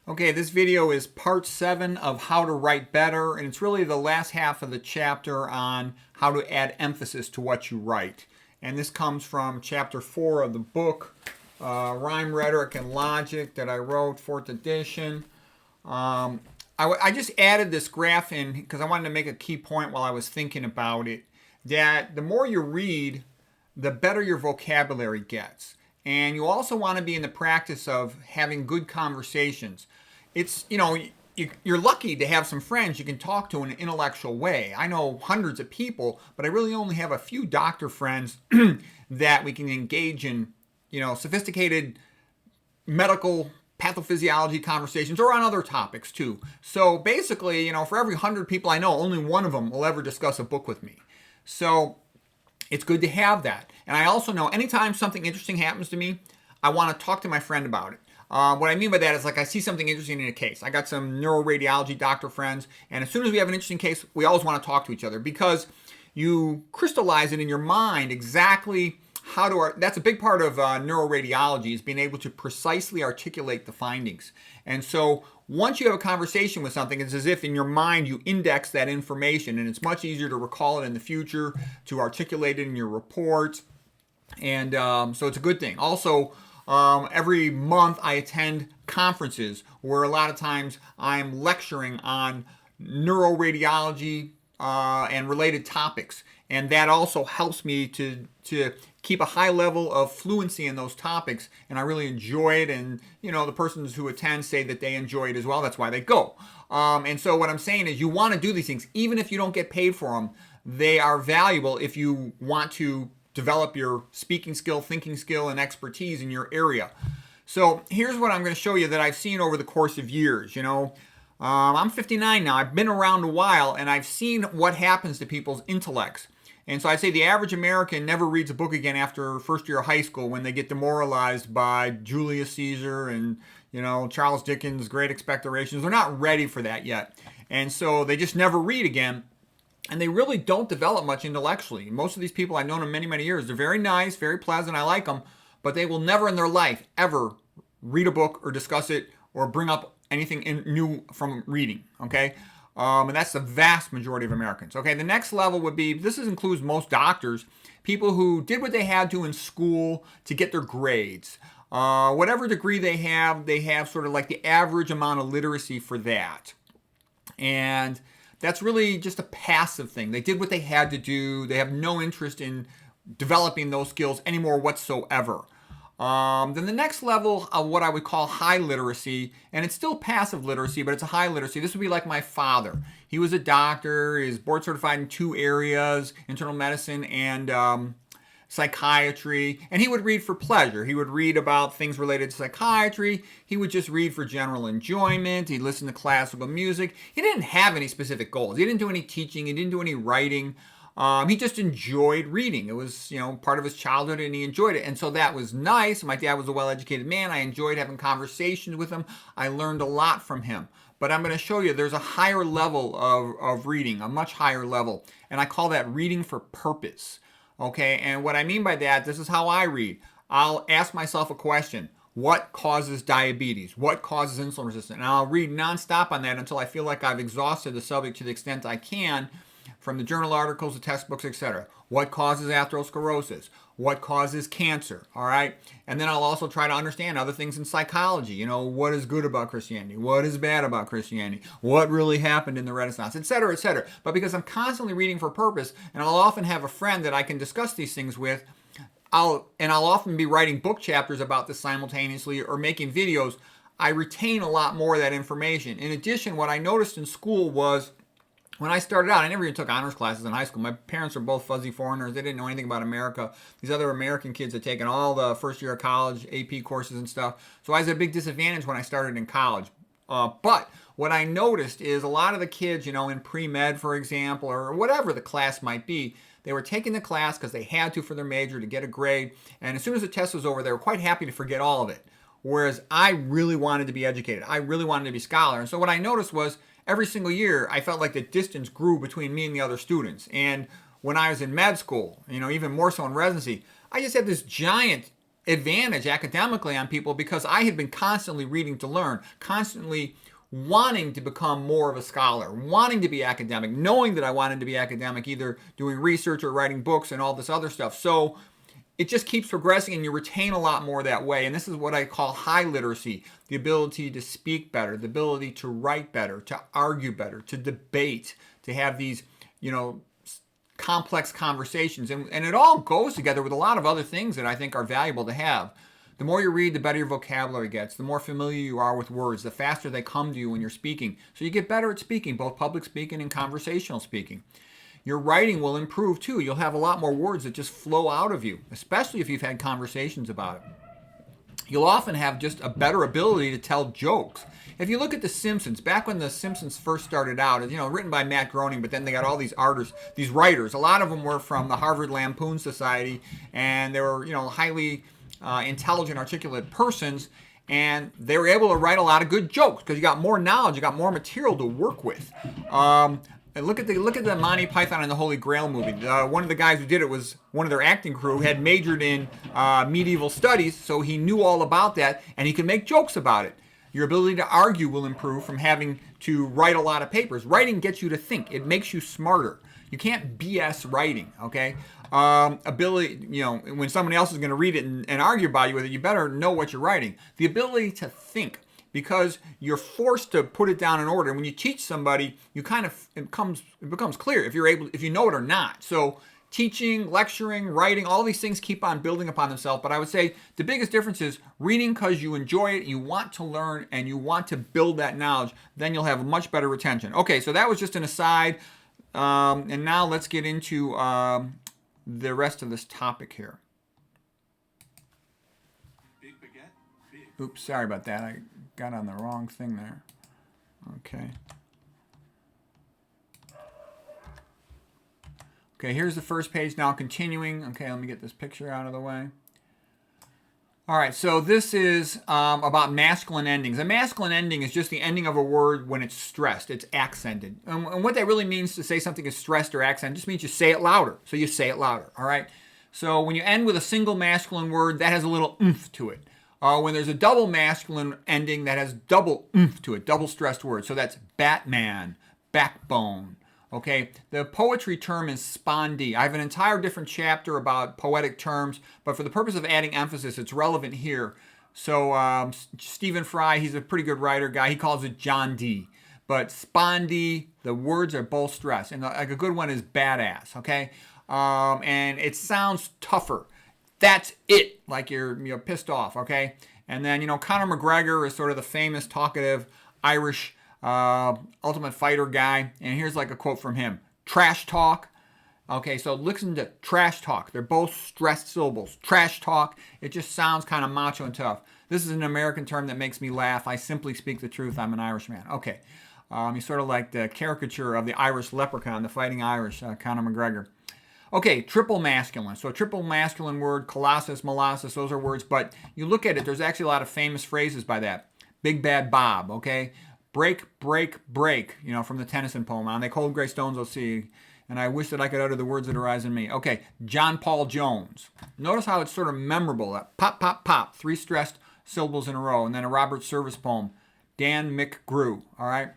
Okay, this video is part 7 of how to write better, and it's really the last half of the chapter on how to add emphasis to what you write. And this comes from chapter 4 of the book, Rhyme, Rhetoric, and Logic, that I wrote, 4th edition. I just added this graph in because I wanted to make a key point while I was thinking about it, that the more you read, the better your vocabulary gets. And you also want to be in the practice of having good conversations. It's, you're lucky to have some friends you can talk to in an intellectual way. I know hundreds of people, but I really only have a few doctor friends that we can engage in, sophisticated medical pathophysiology conversations or on other topics too. So basically, for every 100 people I know, only one of them will ever discuss a book with me. So it's good to have that. And I also know anytime something interesting happens to me, I want to talk to my friend about it. What I mean by that is, like, I see something interesting in a case. I got some neuroradiology doctor friends, and as soon as we have an interesting case, we always want to talk to each other because you crystallize it in your mind exactly how to, that's a big part of neuroradiology, is being able to precisely articulate the findings. And so once you have a conversation with something, it's as if in your mind you index that information, and it's much easier to recall it in the future, to articulate it in your reports. And so it's a good thing. Also, every month I attend conferences where a lot of times I'm lecturing on neuroradiology and related topics. And that also helps me to keep a high level of fluency in those topics. And I really enjoy it. And, the persons who attend say that they enjoy it as well. That's why they go. And so what I'm saying is you want to do these things, even if you don't get paid for them. They are valuable if you want to develop your speaking skill, thinking skill, and expertise in your area. So here's what I'm going to show you that I've seen over the course of years. I'm 59 now. I've been around a while, and I've seen what happens to people's intellects. And so I'd say the average American never reads a book again after first year of high school when they get demoralized by Julius Caesar and, Charles Dickens' Great Expectorations. They're not ready for that yet. And so they just never read again. And they really don't develop much intellectually. Most of these people, I've known them many, many years. They're very nice, very pleasant. I like them. But they will never in their life ever read a book or discuss it or bring up anything new from reading, okay? And that's the vast majority of Americans. Okay, the next level would be, this includes most doctors, people who did what they had to in school to get their grades. Whatever degree they have sort of like the average amount of literacy for that. And that's really just a passive thing. They did what they had to do. They have no interest in developing those skills anymore whatsoever. Then the next level of what I would call high literacy, and it's still passive literacy, but it's a high literacy. This would be like my father. He was a doctor. He's board certified in 2 areas, internal medicine and psychiatry, and he would read for pleasure. He would read about things related to psychiatry. He would just read for general enjoyment. He'd listen to classical music. He didn't have any specific goals. He didn't do any teaching. He didn't do any writing. He just enjoyed reading. It was, part of his childhood, and he enjoyed it. And so that was nice. My dad was a well-educated man. I enjoyed having conversations with him. I learned a lot from him. But I'm going to show you there's a higher level of reading, a much higher level. And I call that reading for purpose. Okay, and what I mean by that, this is how I read. I'll ask myself a question. What causes diabetes? What causes insulin resistance? And I'll read nonstop on that until I feel like I've exhausted the subject to the extent I can, from the journal articles, the textbooks, etc. What causes atherosclerosis? What causes cancer? All right? And then I'll also try to understand other things in psychology. What is good about Christianity? What is bad about Christianity? What really happened in the Renaissance? Etc., etc. But because I'm constantly reading for purpose, and I'll often have a friend that I can discuss these things with, I'll often be writing book chapters about this simultaneously or making videos. I retain a lot more of that information. In addition, what I noticed in school was, when I started out, I never even took honors classes in high school. My parents were both fuzzy foreigners. They didn't know anything about America. These other American kids had taken all the first year of college, AP courses and stuff. So I was at a big disadvantage when I started in college. But what I noticed is a lot of the kids, in pre-med, for example, or whatever the class might be, they were taking the class because they had to for their major to get a grade. And as soon as the test was over, they were quite happy to forget all of it. Whereas I really wanted to be educated. I really wanted to be a scholar. And so what I noticed was, every single year, I felt like the distance grew between me and the other students. And when I was in med school, even more so in residency, I just had this giant advantage academically on people because I had been constantly reading to learn, constantly wanting to become more of a scholar, wanting to be academic, knowing that I wanted to be academic, either doing research or writing books and all this other stuff. So it just keeps progressing and you retain a lot more that way. And this is what I call high literacy, the ability to speak better, the ability to write better, to argue better, to debate, to have these, complex conversations. And it all goes together with a lot of other things that I think are valuable to have. The more you read, the better your vocabulary gets, the more familiar you are with words, the faster they come to you when you're speaking. So you get better at speaking, both public speaking and conversational speaking. Your writing will improve too. You'll have a lot more words that just flow out of you, especially if you've had conversations about it. You'll often have just a better ability to tell jokes. If you look at The Simpsons, back when The Simpsons first started out, written by Matt Groening, but then they got all these artists, these writers. A lot of them were from the Harvard Lampoon Society, and they were, highly intelligent, articulate persons, and they were able to write a lot of good jokes because you got more knowledge, you got more material to work with. And look at the Monty Python and the Holy Grail movie. One of the guys who did it was one of their acting crew, had majored in medieval studies, so he knew all about that, and he could make jokes about it. Your ability to argue will improve from having to write a lot of papers. Writing gets you to think. It makes you smarter. You can't BS writing, okay? Ability, when somebody else is going to read it and argue about you with it, you better know what you're writing. The ability to think, because you're forced to put it down in order. When you teach somebody, it becomes clear if you know it or not. So teaching, lecturing, writing, all these things keep on building upon themselves. But I would say the biggest difference is reading because you enjoy it, you want to learn, and you want to build that knowledge. Then you'll have much better retention. Okay, so that was just an aside. And now let's get into the rest of this topic here. Oops, sorry about that. I got on the wrong thing there. Okay. Okay, here's the first page now continuing. Okay, let me get this picture out of the way. All right, so this is about masculine endings. A masculine ending is just the ending of a word when it's stressed, it's accented. And what that really means to say something is stressed or accented just means you say it louder. So you say it louder, all right? So when you end with a single masculine word, that has a little oomph to it. When there's a double masculine ending, that has double oomph to it, double stressed word. So that's Batman, backbone. Okay, the poetry term is spondee. I have an entire different chapter about poetic terms, but for the purpose of adding emphasis, it's relevant here. So Stephen Fry, he's a pretty good writer guy. He calls it John D. But spondee, the words are both stressed. And like a good one is badass, okay? And it sounds tougher. That's it, like you're pissed off, okay? And then, Conor McGregor is sort of the famous, talkative Irish Ultimate Fighter guy, and here's like a quote from him: trash talk. Okay, so listen to trash talk. They're both stressed syllables. Trash talk. It just sounds kind of macho and tough. This is an American term that makes me laugh. I simply speak the truth. I'm an Irishman. Okay, he's sort of like the caricature of the Irish leprechaun, the Fighting Irish, Conor McGregor. Okay, triple masculine. So a triple masculine word, colossus, molasses, those are words, but you look at it, there's actually a lot of famous phrases by that. Big Bad Bob, okay? Break, break, break, from the Tennyson poem. On they cold gray stones I'll see, and I wish that I could utter the words that arise in me. Okay, John Paul Jones. Notice how it's sort of memorable. That pop, pop, pop, 3 stressed syllables in a row. And then a Robert Service poem, Dan McGrew, all right?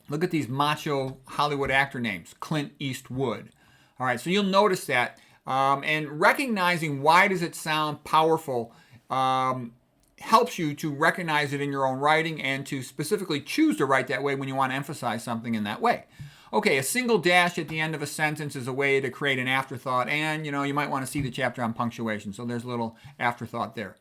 Look at these macho Hollywood actor names, Clint Eastwood. All right, so you'll notice that. And recognizing why does it sound powerful helps you to recognize it in your own writing and to specifically choose to write that way when you want to emphasize something in that way. Okay, a single dash at the end of a sentence is a way to create an afterthought, and you might want to see the chapter on punctuation, so there's a little afterthought there.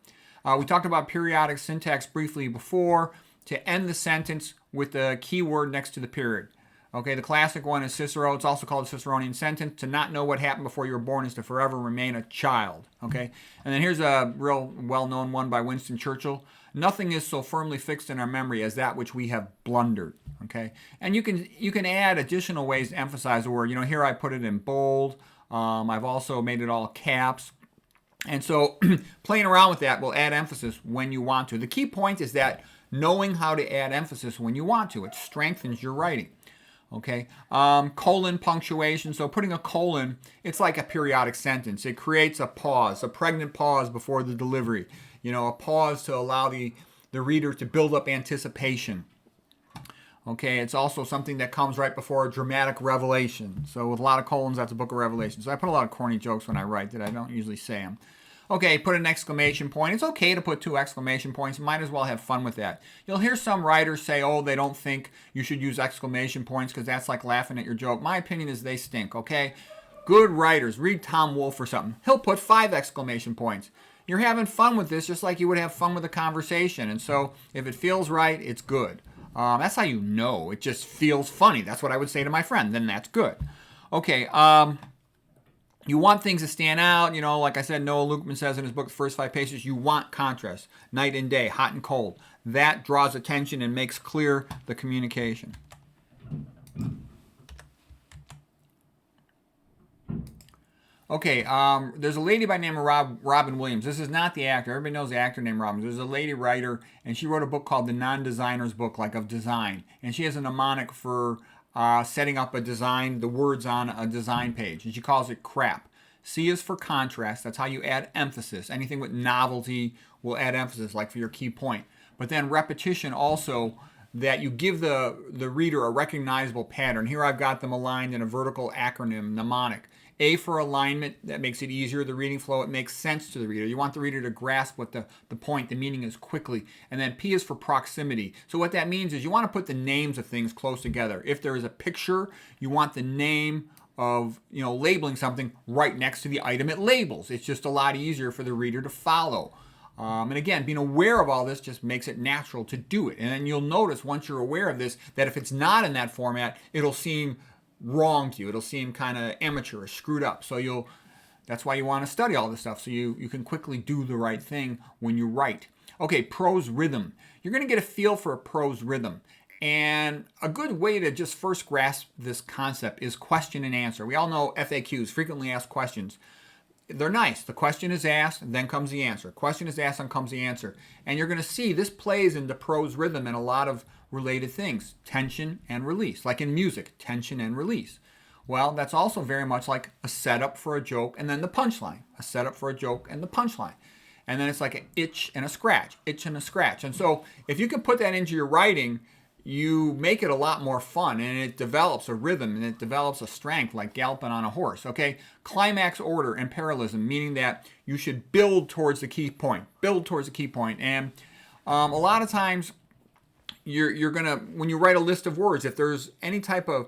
We talked about periodic syntax briefly before, to end the sentence with the key word next to the period. Okay, the classic one is Cicero. It's also called a Ciceronian sentence. To not know what happened before you were born is to forever remain a child. Okay, and then here's a real well-known one by Winston Churchill. Nothing is so firmly fixed in our memory as that which we have blundered. Okay, and you can add additional ways to emphasize the word. Here I put it in bold. I've also made it all caps. And so playing around with that will add emphasis when you want to. The key point is that knowing how to add emphasis when you want to. It strengthens your writing. Okay, colon punctuation. So putting a colon, it's like a periodic sentence. It creates a pause, a pregnant pause before the delivery. A pause to allow the reader to build up anticipation. Okay, it's also something that comes right before a dramatic revelation. So with a lot of colons, that's a book of Revelation. So I put a lot of corny jokes when I write that I don't usually say them. Okay, put an exclamation point. It's okay to put 2 exclamation points. Might as well have fun with that. You'll hear some writers say, oh, they don't think you should use exclamation points because that's like laughing at your joke. My opinion is they stink, okay? Good writers, read Tom Wolfe or something. He'll put 5 exclamation points. You're having fun with this just like you would have fun with a conversation. And so if it feels right, it's good. That's how you know. It just feels funny. That's what I would say to my friend. Then that's good. Okay, you want things to stand out. Like I said, Noah Lukeman says in his book, The First 5 Pages, you want contrast. Night and day, hot and cold. That draws attention and makes clear the communication. Okay, there's a lady by the name of Robin Williams. This is not the actor. Everybody knows the actor named Robin. There's a lady writer, and she wrote a book called The Non-Designer's Book, like of design. And she has a mnemonic for setting up a design, the words on a design page. And she calls it CRAP. C is for contrast. That's how you add emphasis. Anything with novelty will add emphasis, like for your key point. But then repetition also, that you give the reader a recognizable pattern. Here I've got them aligned in a vertical acronym, mnemonic. A for alignment, that makes it easier, the reading flow, it makes sense to the reader. You want the reader to grasp what the point, the meaning is quickly. And then P is for proximity. So what that means is you want to put the names of things close together. If there is a picture, you want the name of, labeling something right next to the item it labels. It's just a lot easier for the reader to follow. And again, being aware of all this just makes it natural to do it. And then you'll notice once you're aware of this, that if it's not in that format, it'll seem wrong to you. It'll seem kind of amateur or screwed up. So that's why you want to study all this stuff, so you can quickly do the right thing when you write. Okay, prose rhythm. You're going to get a feel for a prose rhythm. And a good way to just first grasp this concept is question and answer. We all know FAQs, frequently asked questions. They're nice. The question is asked, then comes the answer. Question is asked, then comes the answer. And you're going to see this plays into prose rhythm and a lot of related things. Tension and release. Like in music, tension and release. Well, that's also very much like a setup for a joke and then the punchline. A setup for a joke and the punchline. And then it's like an itch and a scratch. Itch and a scratch. And so if you can put that into your writing, you make it a lot more fun, and it develops a rhythm, and it develops a strength like galloping on a horse, okay? Climax order and parallelism, meaning that you should build towards the key point. Build towards the key point. And a lot of times, you're going to, when you write a list of words, if there's any type of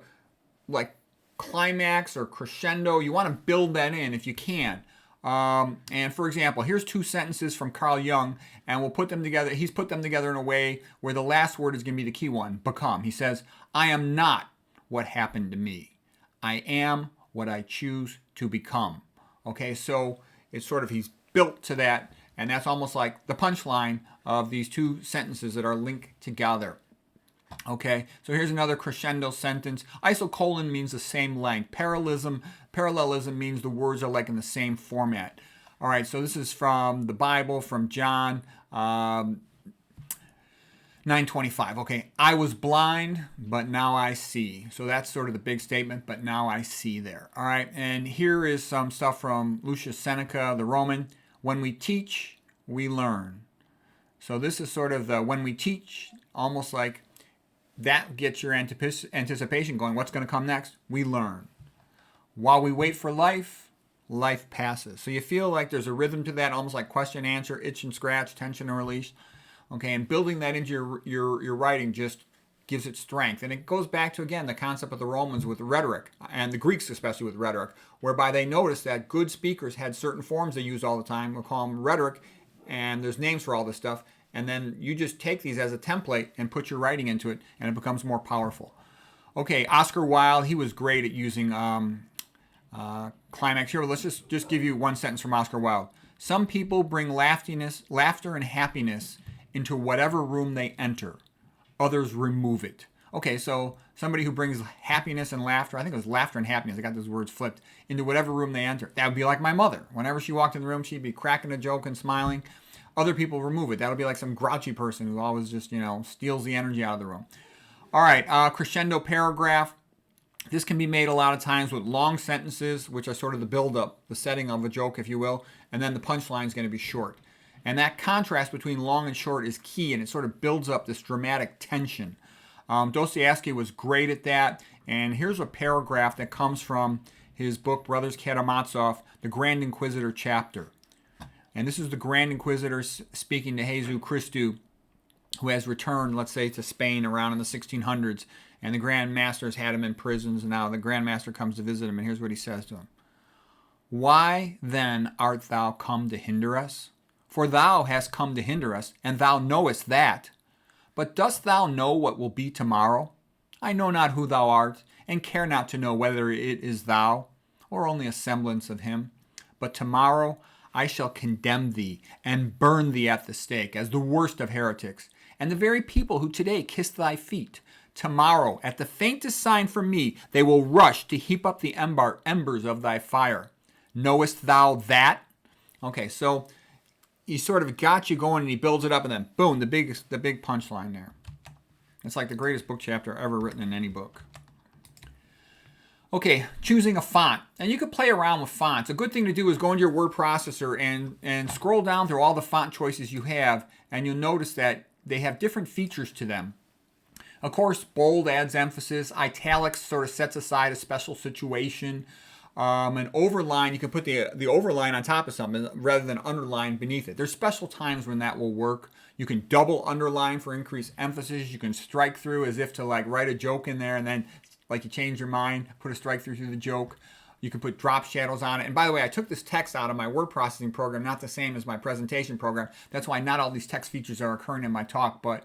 like climax or crescendo, you want to build that in if you can. And for example, here's 2 sentences from Carl Jung, and we'll put them together. He's put them together in a way where the last word is going to be the key one, become. He says, I am not what happened to me. I am what I choose to become. Okay, so it's sort of, he's built to that, and that's almost like the punchline of these 2 sentences that are linked together. Okay, so here's another crescendo sentence. Isocolon means the same length. Parallelism means the words are like in the same format. All right, so this is from the Bible, from John 9:25. Okay, I was blind, but now I see. So that's sort of the big statement, but now I see there. All right, and here is some stuff from Lucius Seneca, the Roman. When we teach, we learn. So this is sort of the when we teach, almost like that gets your anticipation going. What's going to come next? We learn. While we wait for life, life passes. So you feel like there's a rhythm to that, almost like question, answer, itch and scratch, tension and release. Okay, and building that into your writing just gives it strength. And it goes back to, again, the concept of the Romans with rhetoric, and the Greeks especially with rhetoric, whereby they noticed that good speakers had certain forms they used all the time. We'll call them rhetoric, and there's names for all this stuff. And then you just take these as a template and put your writing into it, and it becomes more powerful. Okay, Oscar Wilde, he was great at using climax. Here, let's just give you one sentence from Oscar Wilde. Some people bring laughter and happiness into whatever room they enter. Others remove it. Okay, so somebody who brings happiness and laughter, I think it was laughter and happiness, I got those words flipped, into whatever room they enter. That would be like my mother. Whenever she walked in the room, she'd be cracking a joke and smiling. Other people remove it. That'll be like some grouchy person who always just, steals the energy out of the room. All right, crescendo paragraph. This can be made a lot of times with long sentences, which are sort of the build-up, the setting of a joke, if you will, and then the punchline is going to be short. And that contrast between long and short is key, and it sort of builds up this dramatic tension. Dostoevsky was great at that, and here's a paragraph that comes from his book, Brothers Karamazov, the Grand Inquisitor chapter. And this is the Grand Inquisitor speaking to Jesus Christou, who has returned, let's say, to Spain around in the 1600s, and the Grand Master's had him in prisons, and now the Grand Master comes to visit him, and here's what he says to him. Why then art thou come to hinder us? For thou hast come to hinder us, and thou knowest that. But dost thou know what will be tomorrow? I know not who thou art, and care not to know whether it is thou, or only a semblance of him. But tomorrow I shall condemn thee, and burn thee at the stake, as the worst of heretics, and the very people who today kiss thy feet. Tomorrow, at the faintest sign from me, they will rush to heap up the embers of thy fire. Knowest thou that? Okay, so he sort of got you going, and he builds it up, and then boom, the big punchline there. It's like the greatest book chapter ever written in any book. Okay, choosing a font. And you could play around with fonts. A good thing to do is go into your word processor and scroll down through all the font choices you have, and you'll notice that they have different features to them. Of course, bold adds emphasis. Italics sort of sets aside a special situation. An overline, you can put the overline on top of something rather than underline beneath it. There's special times when that will work. You can double underline for increased emphasis. You can strike through as if to like write a joke in there, and then like you change your mind, put a strike through the joke. You can put drop shadows on it. And by the way, I took this text out of my word processing program, not the same as my presentation program. That's why not all these text features are occurring in my talk, but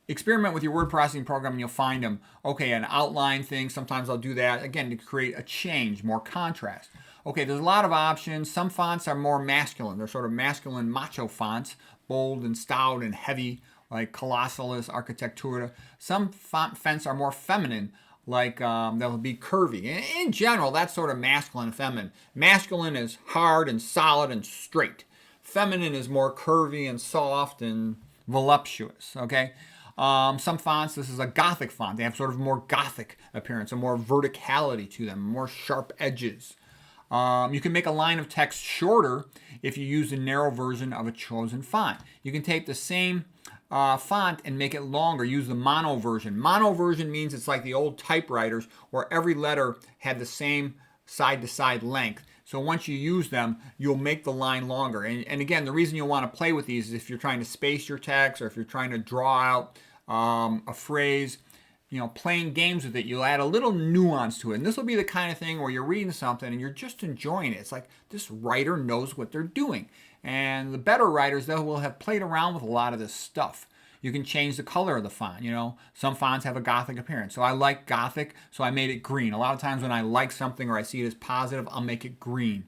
experiment with your word processing program and you'll find them. Okay, an outline thing, sometimes I'll do that, again, to create a change, more contrast. Okay, there's a lot of options. Some fonts are more masculine. They're sort of masculine macho fonts, bold and stout and heavy, like Colossalis, Architectura. Some fonts are more feminine, like they'll be curvy. In general, that's sort of masculine and feminine. Masculine is hard and solid and straight. Feminine is more curvy and soft and voluptuous, okay? Some fonts, this is a Gothic font. They have sort of more Gothic appearance, a more verticality to them, more sharp edges. You can make a line of text shorter if you use the narrow version of a chosen font. You can take the same font and make it longer. Use the mono version. Mono version means it's like the old typewriters where every letter had the same side-to-side length. So once you use them, you'll make the line longer. And again, the reason you'll want to play with these is if you're trying to space your text or if you're trying to draw out a phrase, playing games with it, you'll add a little nuance to it. And this will be the kind of thing where you're reading something and you're just enjoying it. It's like this writer knows what they're doing. And the better writers, they will have played around with a lot of this stuff. You can change the color of the font. Some fonts have a Gothic appearance. So I like Gothic, so I made it green. A lot of times when I like something or I see it as positive, I'll make it green.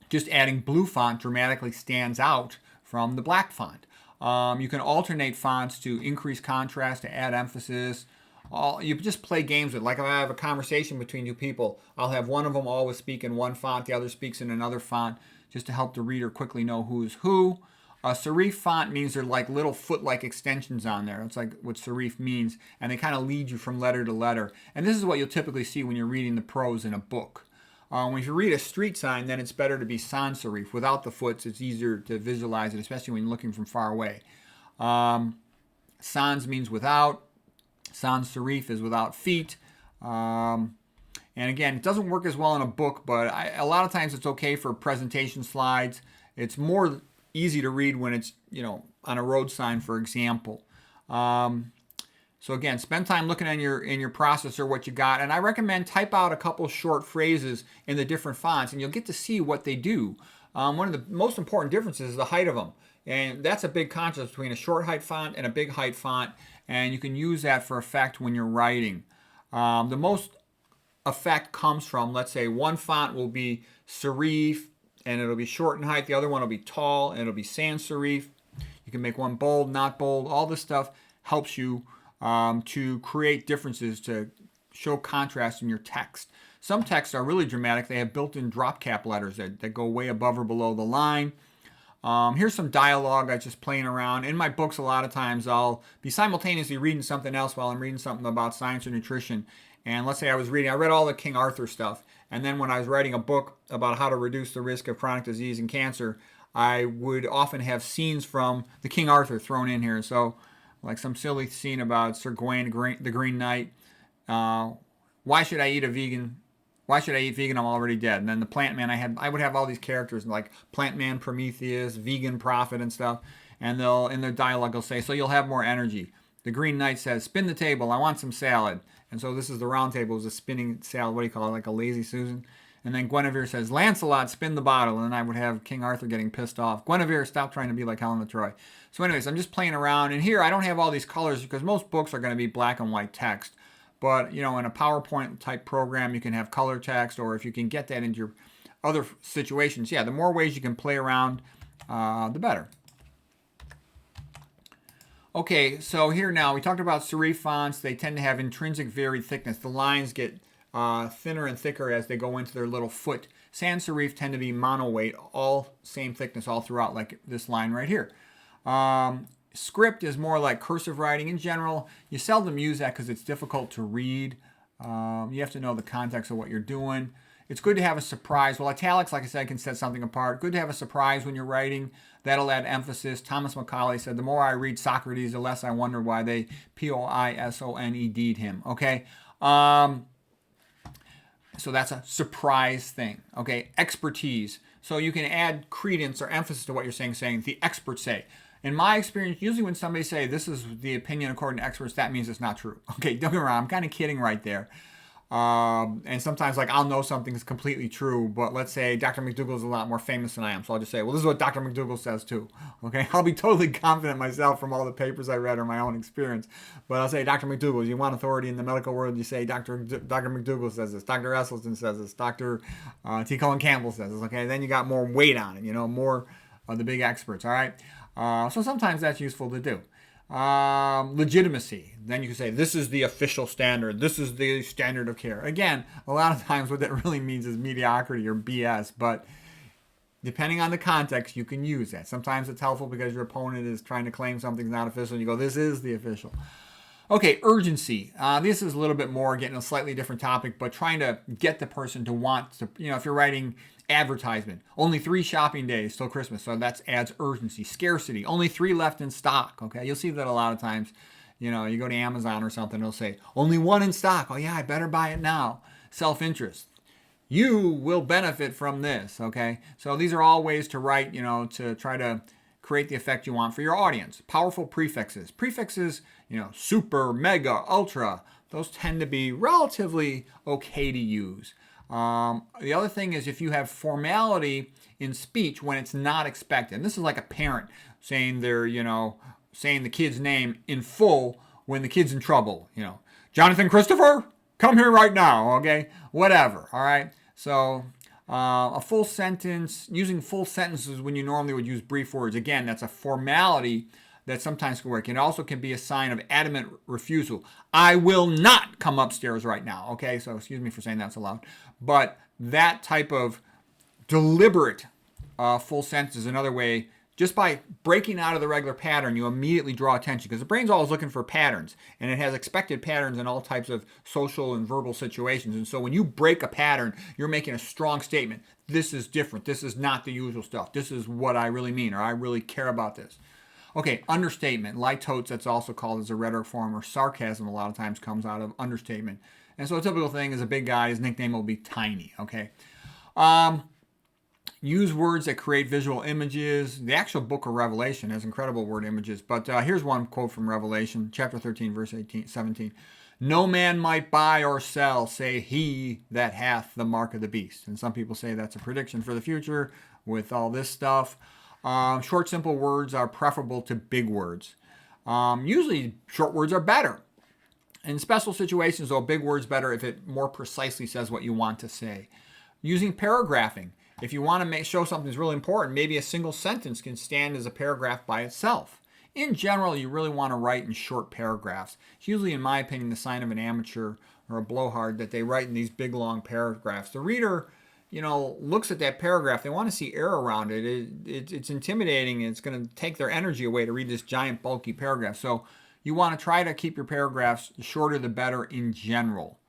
Just adding blue font dramatically stands out from the black font. You can alternate fonts to increase contrast, to add emphasis. You just play games with it. Like if I have a conversation between two people, I'll have one of them always speak in one font, the other speaks in another font, just to help the reader quickly know who's who. Serif font means they're like little foot-like extensions on there. That's like what serif means, and they kind of lead you from letter to letter. And this is what you'll typically see when you're reading the prose in a book. When you read a street sign, then it's better to be sans serif. Without the foots, it's easier to visualize it, especially when you're looking from far away. Sans means without. Sans serif is without feet. And again, it doesn't work as well in a book, but a lot of times it's okay for presentation slides. It's more easy to read when it's, on a road sign, for example. So again, spend time looking in your processor what you got, and I recommend type out a couple short phrases in the different fonts, and you'll get to see what they do. One of the most important differences is the height of them, and that's a big contrast between a short height font and a big height font, and you can use that for effect when you're writing. The most effect comes from, let's say, one font will be serif, and it'll be short in height. The other one will be tall, and it'll be sans serif. You can make one bold, not bold. All this stuff helps you to create differences, to show contrast in your text. Some texts are really dramatic. They have built-in drop cap letters that go way above or below the line. Here's some dialogue I just playing around. In my books, a lot of times I'll be simultaneously reading something else while I'm reading something about science or nutrition. And let's say I read all the King Arthur stuff. And then when I was writing a book about how to reduce the risk of chronic disease and cancer, I would often have scenes from the King Arthur thrown in here. So like some silly scene about Sir Gawain the Green Knight. Why should I eat vegan? I'm already dead. And then the Plant Man, I would have all these characters like Plant Man, Prometheus, Vegan Prophet, and stuff. And they'll in their dialogue they'll say, so you'll have more energy. The Green Knight says, spin the table. I want some salad. And so this is the round table, is a spinning salad. What do you call it? Like a lazy Susan. And then Guinevere says, Lancelot, spin the bottle. And then I would have King Arthur getting pissed off. Guinevere, stop trying to be like Helen of Troy. So anyways, I'm just playing around. And here I don't have all these colors because most books are going to be black and white text. But, in a PowerPoint type program, you can have color text, or if you can get that into your other situations, the more ways you can play around, the better. Okay, so here now, we talked about serif fonts. They tend to have intrinsic varied thickness. The lines get thinner and thicker as they go into their little foot. Sans serif tend to be mono-weight, all same thickness all throughout, like this line right here. Script is more like cursive writing in general. You seldom use that because it's difficult to read. You have to know the context of what you're doing. It's good to have a surprise. Well, italics, like I said, can set something apart. Good to have a surprise when you're writing. That'll add emphasis. Thomas Macaulay said, the more I read Socrates, the less I wonder why they Poisoned him. Okay? So that's a surprise thing. Okay? Expertise. So you can add credence or emphasis to what you're saying the experts say. In my experience, usually when somebody say this is the opinion according to experts, that means it's not true. Okay, don't get me wrong, I'm kind of kidding right there. And sometimes like I'll know something is completely true, but let's say Dr. McDougall is a lot more famous than I am, so I'll just say, well, this is what Dr. McDougall says too. Okay, I'll be totally confident myself from all the papers I read or my own experience, but I'll say Dr. McDougall. You want authority in the medical world, you say Dr. McDougall says this, Dr. Esselstyn says this, Dr. T. Colin Campbell says this. Okay, then you got more weight on it, more of the big experts. All right. So sometimes that's useful to do. Legitimacy. Then you can say, this is the official standard. This is the standard of care. Again, a lot of times what that really means is mediocrity or BS. But depending on the context, you can use that. Sometimes it's helpful because your opponent is trying to claim something's not official. And you go, this is the official. Okay, urgency. This is a little bit more, getting a slightly different topic, but trying to get the person to want to, if you're writing advertisement, only 3 shopping days till Christmas, so that adds urgency. Scarcity, only 3 left in stock. Okay, you'll see that a lot of times. You go to Amazon or something, it'll say only 1 in stock. Oh yeah, I better buy it now. Self-interest, you will benefit from this. Okay, so these are all ways to write, to try to create the effect you want for your audience. Powerful prefixes, super, mega, ultra, those tend to be relatively okay to use. The other thing is if you have formality in speech when it's not expected. And this is like a parent saying saying the kid's name in full when the kid's in trouble. Jonathan Christopher, come here right now. Okay, whatever. All right. So a full sentence, using full sentences when you normally would use brief words. Again, that's a formality that sometimes can work. It also can be a sign of adamant refusal. I will not come upstairs right now. Okay, so excuse me for saying that so loud. But that type of deliberate full sentence is another way. Just by breaking out of the regular pattern, you immediately draw attention because the brain's always looking for patterns, and it has expected patterns in all types of social and verbal situations. And so when you break a pattern, you're making a strong statement. This is different. This is not the usual stuff. This is what I really mean, or I really care about this. Okay, understatement. Litotes, that's also called as a rhetoric form, or sarcasm a lot of times comes out of understatement. And so a typical thing is a big guy, his nickname will be Tiny, okay? Use words that create visual images. The actual book of Revelation has incredible word images, but here's one quote from Revelation, chapter 13, verse 17. No man might buy or sell, say he that hath the mark of the beast. And some people say that's a prediction for the future with all this stuff. Short, simple words are preferable to big words. Usually, short words are better. In special situations, though, big words better if it more precisely says what you want to say. Using paragraphing. If you want to show something's really important, maybe a single sentence can stand as a paragraph by itself. In general, you really want to write in short paragraphs. It's usually, in my opinion, the sign of an amateur or a blowhard that they write in these big, long paragraphs. The reader, looks at that paragraph, they want to see air around it. It's intimidating, and it's going to take their energy away to read this giant, bulky paragraph. So you want to try to keep your paragraphs shorter the better in general.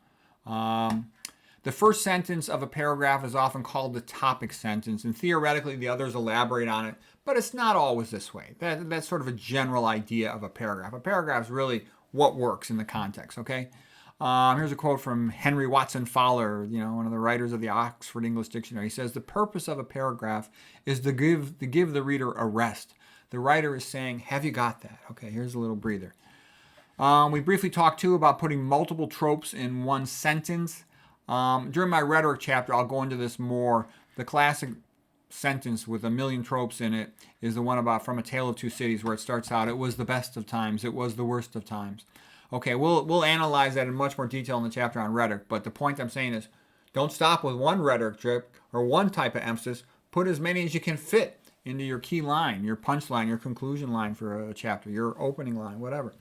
The first sentence of a paragraph is often called the topic sentence, and theoretically the others elaborate on it, but it's not always this way. That's sort of a general idea of a paragraph. A paragraph is really what works in the context, okay? Here's a quote from Henry Watson Fowler, one of the writers of the Oxford English Dictionary. He says, "The purpose of a paragraph is to give the reader a rest." The writer is saying, have you got that? Okay, here's a little breather. We briefly talked, too, about putting multiple tropes in one sentence. During my rhetoric chapter, I'll go into this more. The classic sentence with a million tropes in it is the one about From a Tale of Two Cities, where it starts out, "It was the best of times, it was the worst of times." Okay, we'll analyze that in much more detail in the chapter on rhetoric, but the point I'm saying is don't stop with one rhetoric trick or one type of emphasis. Put as many as you can fit into your key line, your punchline, your conclusion line for a chapter, your opening line, whatever.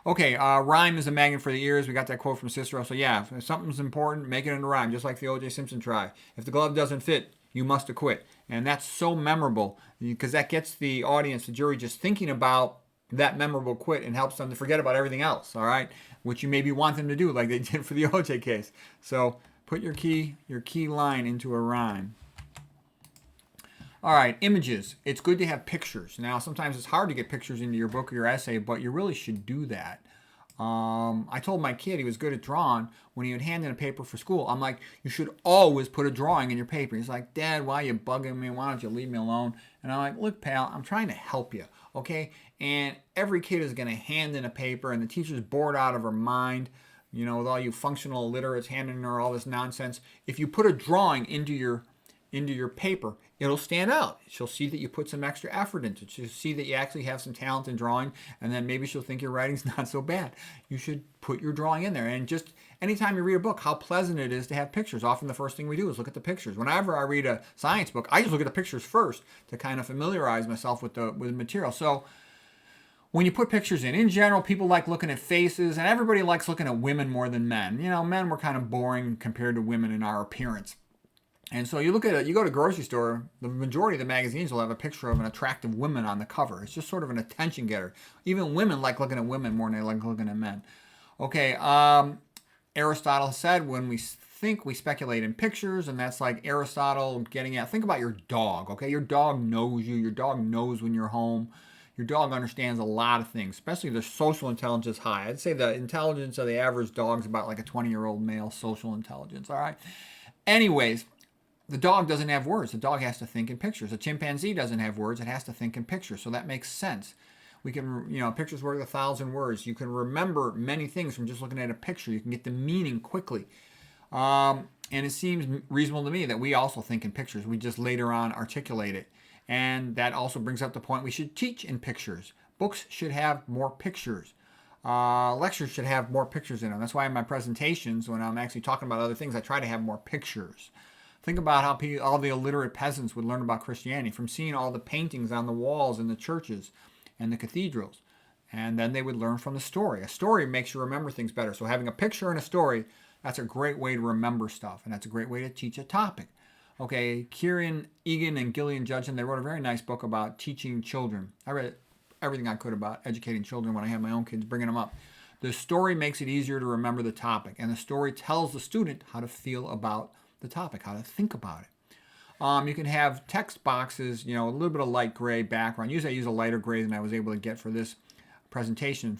Okay, rhyme is a magnet for the ears. We got that quote from Cicero. So yeah, if something's important, make it into rhyme, just like the O.J. Simpson try. If the glove doesn't fit, you must acquit. And that's so memorable because that gets the audience, the jury, just thinking about that memorable quit and helps them to forget about everything else, all right? Which you maybe want them to do like they did for the O.J. case. So put your key line into a rhyme. All right, images. It's good to have pictures. Now, sometimes it's hard to get pictures into your book or your essay, but you really should do that. I told my kid he was good at drawing when he would hand in a paper for school. I'm like, you should always put a drawing in your paper. He's like, "Dad, why are you bugging me? Why don't you leave me alone?" And I'm like, "Look, pal, I'm trying to help you, okay?" And every kid is going to hand in a paper, and the teacher's bored out of her mind, with all you functional illiterates handing her all this nonsense. If you put a drawing into your paper, it'll stand out. She'll see that you put some extra effort into it. She'll see that you actually have some talent in drawing, and then maybe she'll think your writing's not so bad. You should put your drawing in there. And just anytime you read a book, how pleasant it is to have pictures. Often the first thing we do is look at the pictures. Whenever I read a science book, I just look at the pictures first to kind of familiarize myself with the material. So when you put pictures in general, people like looking at faces, and everybody likes looking at women more than men. Men were kind of boring compared to women in our appearance. And so you look at it, you go to a grocery store, the majority of the magazines will have a picture of an attractive woman on the cover. It's just sort of an attention getter. Even women like looking at women more than they like looking at men. Okay, Aristotle said when we think, we speculate in pictures, and that's like Aristotle getting at, think about your dog, okay? Your dog knows you. Your dog knows when you're home. Your dog understands a lot of things, especially their social intelligence is high. I'd say the intelligence of the average dog is about like a 20-year-old male social intelligence, all right? Anyways, the dog doesn't have words. The dog has to think in pictures. A chimpanzee doesn't have words. It has to think in pictures. So that makes sense. We can, pictures worth 1,000 words. You can remember many things from just looking at a picture. You can get the meaning quickly. And it seems reasonable to me that we also think in pictures. We just later on articulate it. And that also brings up the point we should teach in pictures. Books should have more pictures. Lectures should have more pictures in them. That's why in my presentations, when I'm actually talking about other things, I try to have more pictures. Think about how all the illiterate peasants would learn about Christianity from seeing all the paintings on the walls in the churches and the cathedrals. And then they would learn from the story. A story makes you remember things better. So having a picture and a story, that's a great way to remember stuff. And that's a great way to teach a topic. Okay, Kieran Egan and Gillian Judson, they wrote a very nice book about teaching children. I read everything I could about educating children when I had my own kids, bringing them up. The story makes it easier to remember the topic. And the story tells the student how to feel about the topic, how to think about it. You can have text boxes, a little bit of light gray background. Usually I use a lighter gray than I was able to get for this presentation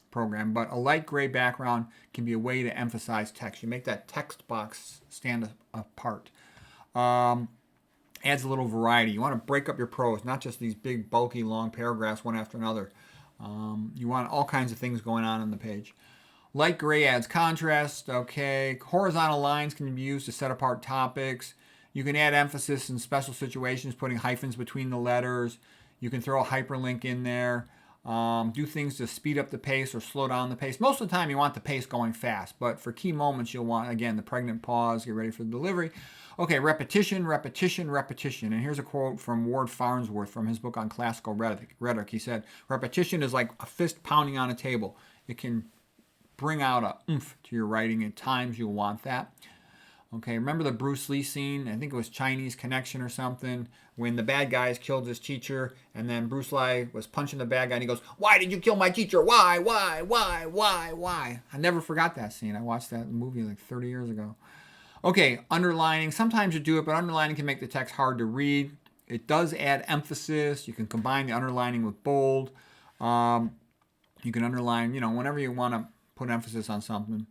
program, but a light gray background can be a way to emphasize text. You make that text box stand apart. Adds a little variety. You want to break up your prose, not just these big, bulky, long paragraphs one after another. You want all kinds of things going on the page. Light gray adds contrast, okay. Horizontal lines can be used to set apart topics. You can add emphasis in special situations, putting hyphens between the letters. You can throw a hyperlink in there. Do things to speed up the pace or slow down the pace. Most of the time you want the pace going fast, but for key moments you'll want, again, the pregnant pause, get ready for the delivery. Okay, repetition, repetition, repetition. And here's a quote from Ward Farnsworth from his book on classical rhetoric. He said, repetition is like a fist pounding on a table. It can bring out a oomph to your writing. At times you'll want that. Okay, remember the Bruce Lee scene? I think it was Chinese Connection or something, when the bad guys killed his teacher, and then Bruce Lee was punching the bad guy, and he goes, "Why did you kill my teacher? Why, why?" I never forgot that scene. I watched that movie like 30 years ago. Okay, underlining. Sometimes you do it, but underlining can make the text hard to read. It does add emphasis. You can combine the underlining with bold. You can underline, whenever you want to put emphasis on something.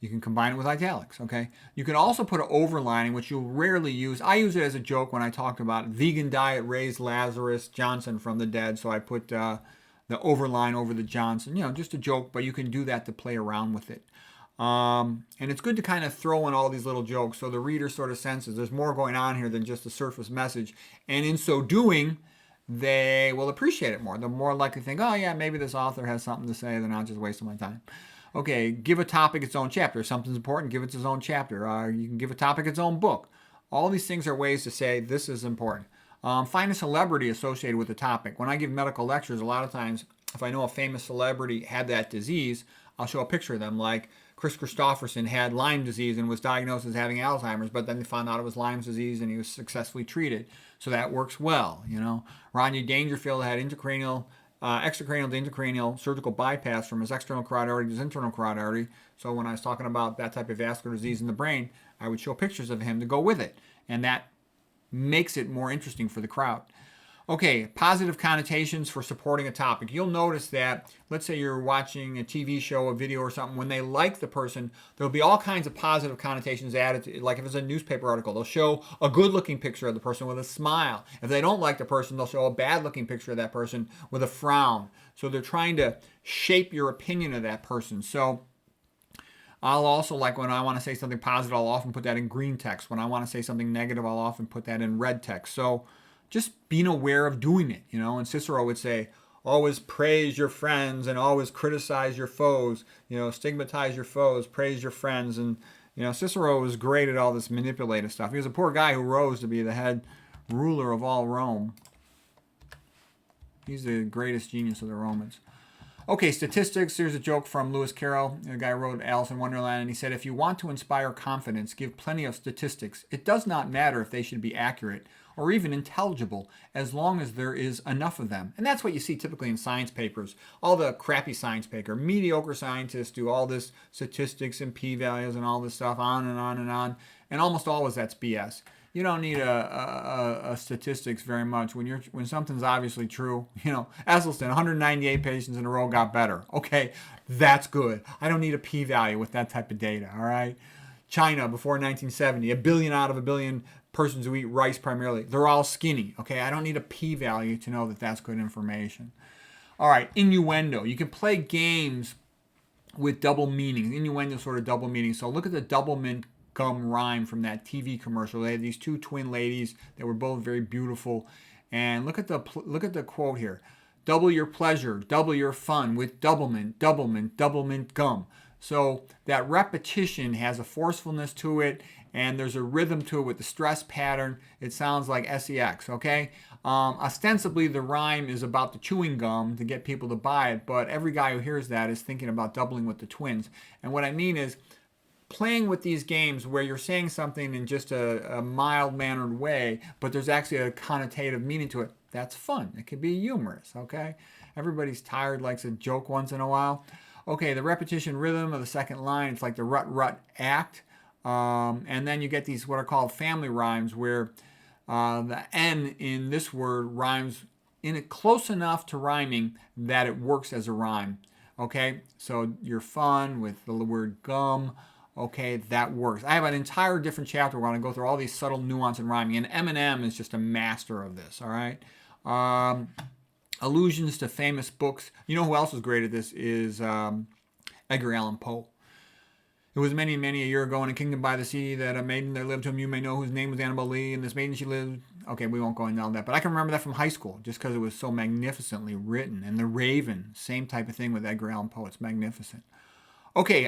You can combine it with italics, okay? You can also put an overlining, which you'll rarely use. I use it as a joke when I talked about vegan diet raised Lazarus Johnson from the dead, so I put the overline over the Johnson. Just a joke, but you can do that to play around with it. And it's good to kind of throw in all these little jokes so the reader sort of senses there's more going on here than just the surface message. And in so doing, they will appreciate it more. They're more likely to think, oh yeah, maybe this author has something to say. They're not just wasting my time. Okay, give a topic its own chapter. If something's important, give it its own chapter. You can give a topic its own book. All these things are ways to say this is important. Find a celebrity associated with the topic. When I give medical lectures, a lot of times, if I know a famous celebrity had that disease, I'll show a picture of them. Like Chris Christopherson had Lyme disease and was diagnosed as having Alzheimer's, but then they found out it was Lyme disease and he was successfully treated. So that works well, Rodney Dangerfield had extracranial to intracranial surgical bypass from his external carotid artery to his internal carotid artery. So when I was talking about that type of vascular disease in the brain, I would show pictures of him to go with it. And that makes it more interesting for the crowd. Okay, positive connotations for supporting a topic. You'll notice that, let's say you're watching a TV show, a video or something, when they like the person, there'll be all kinds of positive connotations added to it. Like if it's a newspaper article, they'll show a good-looking picture of the person with a smile. If they don't like the person, they'll show a bad-looking picture of that person with a frown. So they're trying to shape your opinion of that person. So I'll also, like when I want to say something positive, I'll often put that in green text. When I want to say something negative, I'll often put that in red text. So just being aware of doing it, and Cicero would say, always praise your friends and always criticize your foes, stigmatize your foes, praise your friends. And, Cicero was great at all this manipulative stuff. He was a poor guy who rose to be the head ruler of all Rome. He's the greatest genius of the Romans. Okay, statistics. Here's a joke from Lewis Carroll. The guy who wrote Alice in Wonderland, and he said, if you want to inspire confidence, give plenty of statistics. It does not matter if they should be accurate or even intelligible, as long as there is enough of them. And that's what you see typically in science papers. All the crappy science paper, mediocre scientists do all this statistics and p-values and all this stuff, on and on and on. And almost always that's BS. You don't need a statistics very much when something's obviously true. Esselstyn, 198 patients in a row got better. Okay, that's good. I don't need a p-value with that type of data. All right. China before 1970, 1 billion out of 1 billion persons who eat rice primarily, they're all skinny. Okay, I don't need a p-value to know that that's good information. All right, innuendo. You can play games with double meanings. Innuendo is sort of double meaning. So look at the double mint gum rhyme from that TV commercial. They had these two twin ladies that were both very beautiful. And look at the quote here. Double your pleasure, double your fun with double mint gum. So that repetition has a forcefulness to it, and there's a rhythm to it with the stress pattern. It sounds like sex, okay? Ostensibly, the rhyme is about the chewing gum to get people to buy it, but every guy who hears that is thinking about doubling with the twins. And what I mean is, playing with these games where you're saying something in just a mild-mannered way, but there's actually a connotative meaning to it, that's fun. It can be humorous, okay? Everybody's tired, likes a joke once in a while. Okay, the repetition rhythm of the second line, it's like the rut act. And then you get these what are called family rhymes where the N in this word rhymes in it close enough to rhyming that it works as a rhyme. Okay, so you're fun with the word gum. Okay, that works. I have an entire different chapter where I'm going to go through all these subtle nuance in rhyming, and Eminem is just a master of this, all right? Allusions to famous books. You know who else is great at this is Edgar Allan Poe. It was many, many a year ago in a kingdom by the sea that a maiden there lived whom you may know, whose name was Annabel Lee, and this maiden she lived. Okay, we won't go into all that, but I can remember that from high school just because it was so magnificently written. And The Raven, same type of thing with Edgar Allan Poe. It's magnificent. Okay,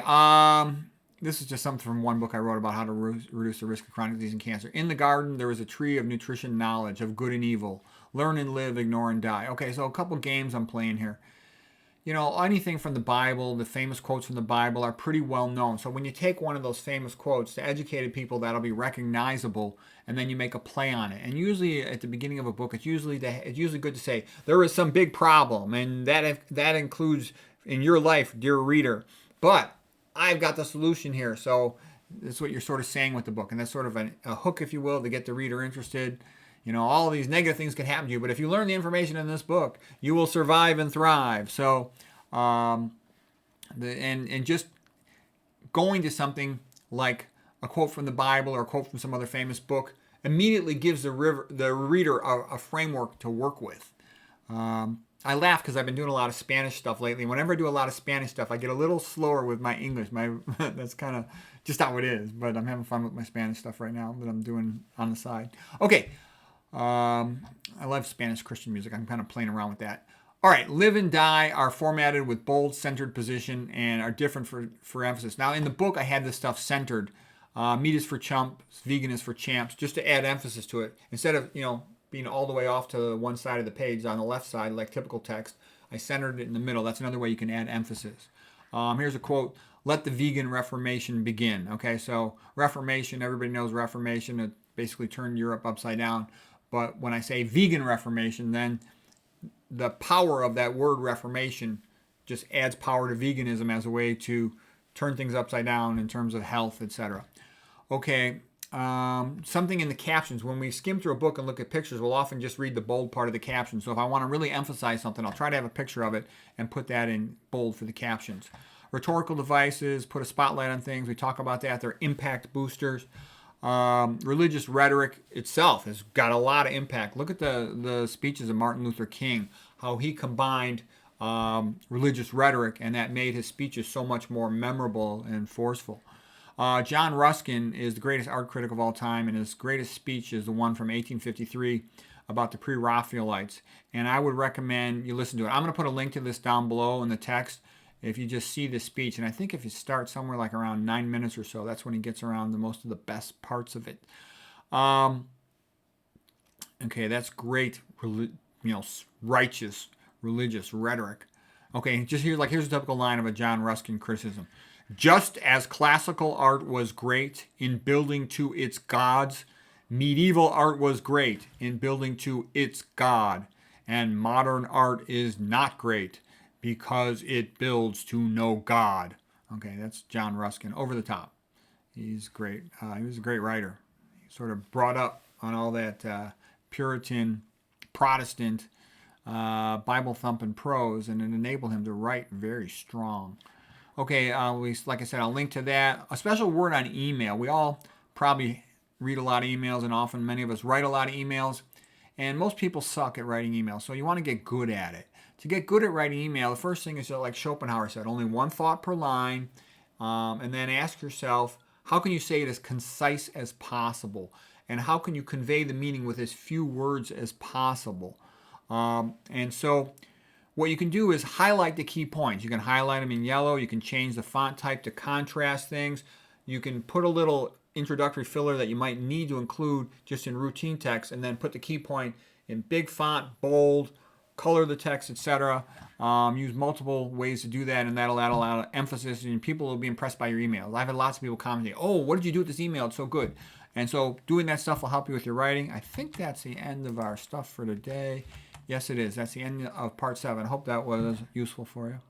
this is just something from one book I wrote about how to reduce the risk of chronic disease and cancer. In the garden, there was a tree of nutrition knowledge, of good and evil. Learn and live, ignore and die. Okay, so a couple games I'm playing here. anything from the Bible, the famous quotes from the Bible are pretty well known. So when you take one of those famous quotes to educated people, that'll be recognizable, and then you make a play on it. And usually at the beginning of a book, it's usually good to say there is some big problem, and that includes in your life, dear reader. But I've got the solution here. So that's what you're sort of saying with the book, and that's sort of a hook, if you will, to get the reader interested. All of these negative things can happen to you, but if you learn the information in this book, you will survive and thrive. So, and just going to something like a quote from the Bible or a quote from some other famous book immediately gives the reader a framework to work with. I laugh because I've been doing a lot of Spanish stuff lately. Whenever I do a lot of Spanish stuff, I get a little slower with my English. That's kind of just how it is, but I'm having fun with my Spanish stuff right now that I'm doing on the side. Okay. I love Spanish Christian music. I'm kind of playing around with that. All right, live and die are formatted with bold, centered position and are different for emphasis. Now, in the book, I had this stuff centered. Meat is for chumps, vegan is for champs, just to add emphasis to it. Instead of, being all the way off to one side of the page on the left side, like typical text, I centered it in the middle. That's another way you can add emphasis. Here's a quote: "Let the vegan Reformation begin." Okay, so Reformation, everybody knows Reformation. It basically turned Europe upside down. But when I say vegan Reformation, then the power of that word Reformation just adds power to veganism as a way to turn things upside down in terms of health, etc. Okay, something in the captions. When we skim through a book and look at pictures, we'll often just read the bold part of the caption. So if I want to really emphasize something, I'll try to have a picture of it and put that in bold for the captions. Rhetorical devices, put a spotlight on things. We talk about that. They're impact boosters. Religious rhetoric itself has got a lot of impact. Look at the speeches of Martin Luther King, how he combined religious rhetoric, and that made his speeches so much more memorable and forceful. John Ruskin is the greatest art critic of all time, and his greatest speech is the one from 1853 about the pre-Raphaelites. And I would recommend you listen to it. I'm going to put a link to this down below in the text. If you just see the speech, and I think if you start somewhere like around 9 minutes or so, that's when he gets around the most of the best parts of it. Okay, that's great, righteous religious rhetoric. Okay, here's a typical line of a John Ruskin criticism. "Just as classical art was great in building to its gods, medieval art was great in building to its God, and modern art is not great because it builds to no God." Okay, that's John Ruskin. Over the top. He's great. He was a great writer. He sort of brought up on all that Puritan, Protestant, Bible-thumping prose, and it enabled him to write very strong. Okay, like I said, I'll link to that. A special word on email. We all probably read a lot of emails, and often many of us write a lot of emails, and most people suck at writing emails, so you want to get good at it. To get good at writing email, the first thing is, like Schopenhauer said, only one thought per line, and then ask yourself, how can you say it as concise as possible? And how can you convey the meaning with as few words as possible? And so what you can do is highlight the key points. You can highlight them in yellow. You can change the font type to contrast things. You can put a little introductory filler that you might need to include just in routine text, and then put the key point in big font, bold, color the text, etc. Use multiple ways to do that, and that'll add a lot of emphasis, and people will be impressed by your emails. I've had lots of people commenting, "Oh, what did you do with this email? It's so good." And so doing that stuff will help you with your writing. I think that's the end of our stuff for today. Yes, it is. That's the end of part 7. I hope that was useful for you.